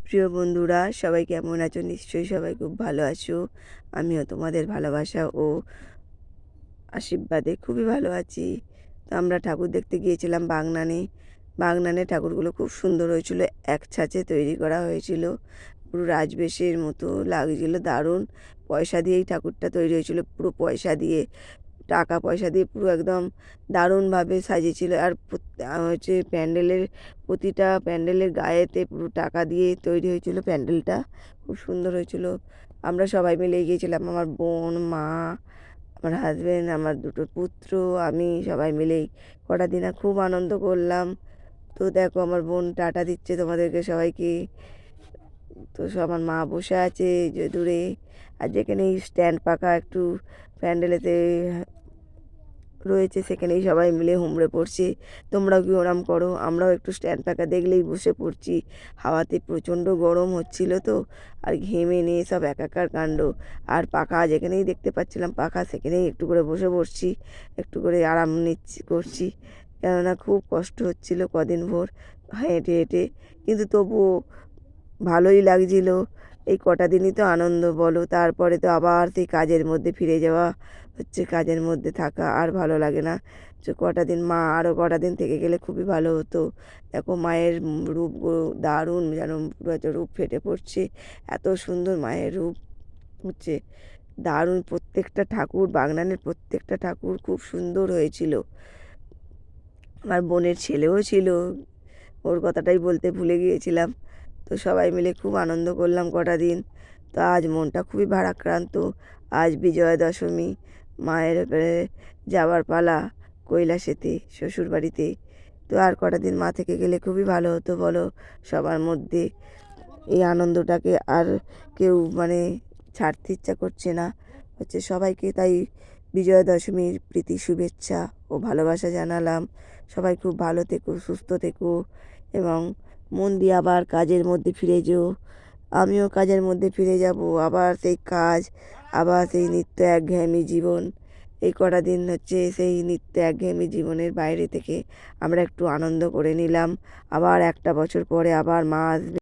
প্রিয় বন্ধুরা, সবাই কেমন আছো? নিশ্চয়ই সবাই খুব ভালো আছো। আমিও তোমাদের ভালোবাসা ও আশীর্বাদে খুবই ভালো আছি। তো আমরা ঠাকুর দেখতে গিয়েছিলাম বাগনানে। বাগনানে ঠাকুরগুলো খুব সুন্দর হয়েছিল, এক ছাঁচে তৈরি করা হয়েছিল, পুরো রাজবেশের মতো লাগছিল, দারুণ। পয়সা দিয়েই ঠাকুরটা তৈরি হয়েছিল, পুরো পয়সা দিয়ে, টাকা পয়সা দিয়ে পুরো একদম দারুণভাবে সাজিয়েছিল। আর হচ্ছে প্যান্ডেলের, প্রতিটা প্যান্ডেলের গায়েতে পুরো টাকা দিয়ে তৈরি হয়েছিল প্যান্ডেলটা, খুব সুন্দর হয়েছিল। আমরা সবাই মিলে গিয়েছিলাম, আমার বোন, মা, আমার হাজব্যান্ড, আমার দুটো পুত্র, আমি, সবাই মিলেই কটা দিন খুব আনন্দ করলাম। তো দেখো আমার বোন টাটা দিচ্ছে তোমাদেরকে সবাইকে। তো আমার মা বসে আছে যে দূরে, আর যেখানে স্ট্যান্ড পাখা একটু প্যান্ডেলেতে রয়েছে সেখানেই সবাই মিলে হুমড়ে পড়ছে। তোমরাও কি ওরম করো? আমরাও একটু স্ট্যান্ড পাখা দেখলেই বসে পড়ছি। হাওয়াতে প্রচণ্ড গরম হচ্ছিল তো, আর ঘেমে নিয়ে সব একাকার কাণ্ড। আর পাখা যেখানেই দেখতে পাচ্ছিলাম পাখা, সেখানেই একটু করে বসে পড়ছি, একটু করে আরাম করছি। কেননা খুব কষ্ট হচ্ছিল কদিন ভোর হেঁটে হেঁটে, কিন্তু তবুও ভালোই লাগছিল। এই কটা দিনই তো আনন্দ বলো, তারপরে তো আবার সেই কাজের মধ্যে ফিরে যাওয়া হচ্ছে, কাজের মধ্যে থাকা আর ভালো লাগে না। যে কটা দিন, মা আরও কটা দিন থেকে গেলে খুবই ভালো হতো। দেখো মায়ের রূপ দারুণ, যেন পুরো একটা রূপ ফেটে পড়ছে, এত সুন্দর মায়ের রূপ হচ্ছে, দারুণ। প্রত্যেকটা ঠাকুর, বাগনানের প্রত্যেকটা ঠাকুর খুব সুন্দর হয়েছিল। আমার বোনের ছেলেও ছিল, ওর কথাটাই বলতে ভুলে গিয়েছিলাম। তো সবাই মিলে খুব আনন্দ করলাম কটা দিন। তো আজ মনটা খুবই ভারাক্রান্ত। আজ বিজয়া দশমী, মায়ের এবারে যাওয়ার পালা কৈলাসেতে, শ্বশুরবাড়িতে। তো আর কটা দিন মা থেকে গেলে খুবই ভালো হতো বলো। সবার মধ্যে এই আনন্দটাকে আর কেউ ছাড়তে ইচ্ছা করছে না হচ্ছে সবাইকে। তাই বিজয়া দশমীর প্রীতি শুভেচ্ছা ও ভালোবাসা জানালাম। সবাই খুব ভালো থেকো, সুস্থ থেকো, এবং মন দিয়ে আবার কাজের মধ্যে ফিরে যেও। আমিও কাজের মধ্যে ফিরে যাব, আবার সেই কাজ, আবার সেই নিত্য একঘেয়েমি জীবন। এই কটা দিন হচ্ছে সেই নিত্য একঘেয়েমি জীবনের বাইরে থেকে আমরা একটু আনন্দ করে নিলাম। আবার একটা বছর পরে আবার মা আসবে।